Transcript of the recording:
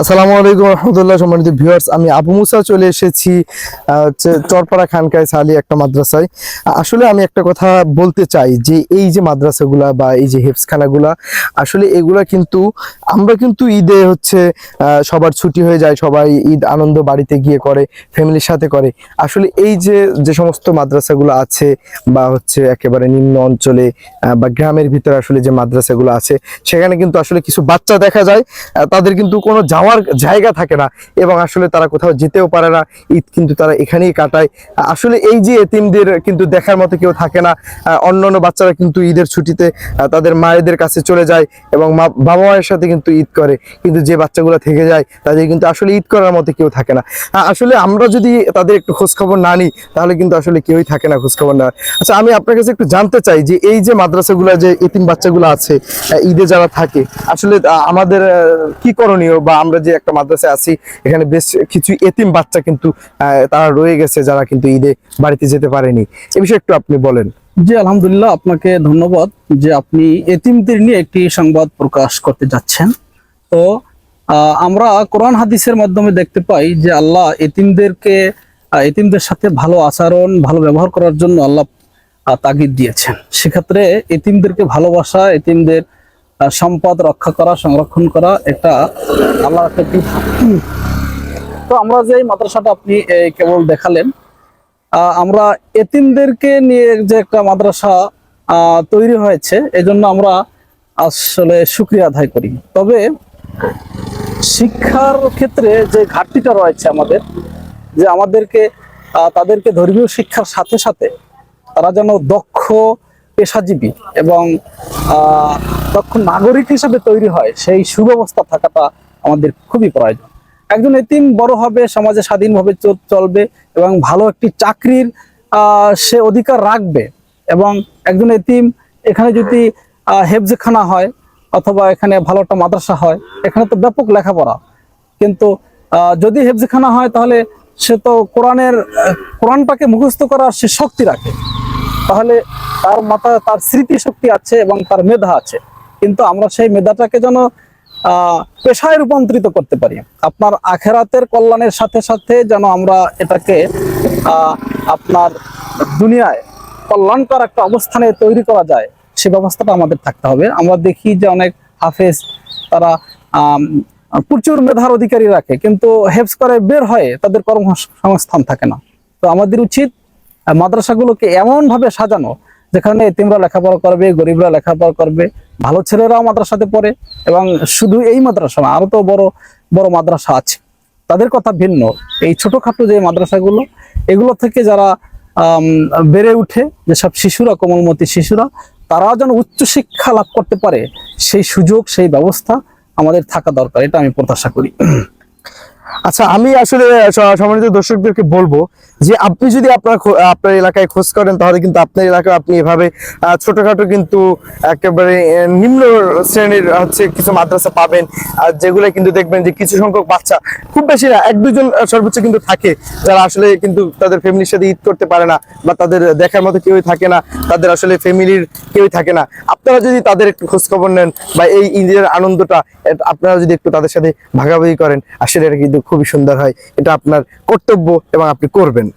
আসসালামু আলাইকুম রহমতুল্লাহ। সম্মানিত ভিউয়ার্স, আমি আবু মুসা চলে এসেছি চরপাড়া খানকায় সালি একটা মাদ্রাসায়। আসলে আমি একটা কথা বলতে চাই যে এই যে মাদ্রাসাগুলা বা এই যে হেফজখানাগুলা, আসলে এগুলা কিন্তু আমরা কিন্তু ঈদে সবার ছুটি হয়ে যায়, সবাই ঈদ আনন্দ বাড়িতে গিয়ে করে, ফ্যামিলির সাথে করে। আসলে এই যে যে সমস্ত মাদ্রাসাগুলো আছে বা একেবারে নিম্ন অঞ্চলে বা গ্রামের ভিতরে আসলে যে মাদ্রাসাগুলো আছে, সেখানে কিন্তু আসলে কিছু বাচ্চা দেখা যায় তাদের কিন্তু কোনো যাওয়ার জায়গা থাকে না এবং আসলে তারা কোথাও যেতেও পারে না। ঈদ কিন্তু তারা এখানেই কাটায়। আসলে এই যে এতিমদের কিন্তু দেখার মতো কেউ থাকে না। অন্যান্য বাচ্চারা কিন্তু ঈদের ছুটিতে তাদের মায়েদের কাছে চলে যায় এবং বাবা মায়ের সাথে কিন্তু ঈদ করে, কিন্তু যে বাচ্চাগুলো থেকে যায় তাদের কিন্তু আসলে ঈদ করার মতো কেউ থাকে না। আসলে আমরা যদি তাদের একটু খোঁজখবর না নিই তাহলে কিন্তু আসলে কেউই থাকে না খোঁজখবর নেওয়ার। আচ্ছা, আমি আপনার কাছে একটু জানতে চাই যে এই যে মাদ্রাসাগুলো, যে এতিম বাচ্চাগুলো আছে ঈদে যারা থাকে, আসলে আমাদের কি করণীয়? বা আমরা যে একটা মাদ্রাসায় আছি, এখানে বেশ কিছু এতিম বাচ্চা কিন্তু তারা রয়ে গেছে, যারা কিন্তু ঈদে বাড়িতে যেতে পারেনি। এ বিষয়ে একটু আপনি বলেন। জি, আলহামদুলিল্লাহ, আপনাকে ধন্যবাদ যে আপনি এতিমদের নিয়ে একটি সংবাদ প্রকাশ করতে যাচ্ছেন। তো আমরা কোরআন হাদিসের মাধ্যমে দেখতে পাই যে আল্লাহ এতিমদের সাথে ভালো আচরণ, ভালো ব্যবহার করার জন্য আল্লাহ তাগিদ দিয়েছেন। সেক্ষেত্রে এতিমদেরকে ভালোবাসা, এতিমদের সম্পদ রক্ষা করা, সংরক্ষণ করা, এটা আল্লাহর একটা বিধান। তো আমরা যে মাদ্রাসাটা আপনি কেবল দেখালেন, আমরা এতিমদেরকে নিয়ে যে একটা মাদ্রাসা তৈরি হয়েছে, এজন্য আমরা আসলে শুকরিয়া আদায় করি। তবে শিক্ষার ক্ষেত্রে যে ঘাটতিটা রয়েছে আমাদের, যে আমাদেরকে তাদেরকে ধর্মীয় শিক্ষার সাথে সাথে তারা যেন দক্ষ পেশাজীবী এবং দক্ষ নাগরিক হিসাবে তৈরি হয়, সেই সুব্যবস্থা থাকাটা আমাদের খুবই প্রয়োজন। একজন এতিম বড় হবে, সমাজে স্বাধীনভাবে চলবে এবং ভালো একটি চাকরির সে অধিকার রাখবে। এবং একজন এতিম এখানে যদি হেফজখানা হয় অথবা এখানে ভালো একটা মাদ্রাসা হয়, এখানে তো ব্যাপক লেখাপড়া, কিন্তু যদি হেফজখানা হয় তাহলে সে তো কোরআনটাকে মুখস্থ করার সে শক্তি রাখে, তাহলে তার মাথায় তার স্মৃতি শক্তি আছে এবং তার মেধা আছে। কিন্তু আমরা সেই মেধাটাকে যেন পেশায় রূপান্তরিত করতে পারি, আপনার আখেরাতের কল্যাণের সাথে সাথে যেন আমরা এটাকে আপনার দুনিয়ায় কল্যাণকর একটা অবস্থানে তৈরি করা যায়, সে ব্যবস্থাটা আমাদের থাকতে হবে। আমরা দেখি যে অনেক হাফেজ তারা প্রচুর মেধার অধিকারী রাখে, কিন্তু হেফজ করে বের হয়ে তাদের কর্মসংস্থান থাকে না। তো আমাদের উচিত মাদ্রাসাগুলোকে এমন ভাবে সাজানো যেখানে এতিমরা লেখাপড়া করবে, গরিবরা লেখাপড়া করবে, ভালো ছেলেরাও মাদ্রাসাতে পড়ে। এবং শুধু এই মাদ্রাসা না, আরো তো বড় বড় মাদ্রাসা আছে, তাদের কথা ভিন্ন। এই ছোটখাটো যে মাদ্রাসাগুলো, এগুলো থেকে যারা বেড়ে উঠে, যেসব শিশুরা, কোমলমতি শিশুরা, তারাও যেন উচ্চশিক্ষা লাভ করতে পারে, সেই সুযোগ, সেই ব্যবস্থা আমাদের থাকা দরকার, এটা আমি প্রত্যাশা করি। আচ্ছা, আমি আসলে সম্মানিত দর্শকদেরকে বলবো যে আপনি যদি আপনার এলাকায় খোঁজ করেন, তাহলে কিন্তু আপনার এলাকায় আপনি এভাবে ছোটখাটো কিন্তু একেবারে নিম্ন শ্রেণীর কিছু মাদ্রাসা পাবেন, আর যেগুলো কিন্তু দেখবেন যে কিছু সংখ্যক বাচ্চা, খুব বেশি না, এক দুজন সর্বোচ্চ কিন্তু থাকে, যারা আসলে কিন্তু তাদের ফ্যামিলির সাথে ঈদ করতে পারে না বা তাদের দেখার মতো কেউই থাকে না, তাদের আসলে ফ্যামিলির কেউই থাকে না। আপনারা যদি তাদের একটু খোঁজ খবর নেন বা এই ঈদের আনন্দটা আপনারা যদি একটু তাদের সাথে ভাগাভাগি করেন, আসলে এটা কিন্তু খুবই সুন্দর হয়। এটা আপনার কর্তব্য এবং আপনি করবেন।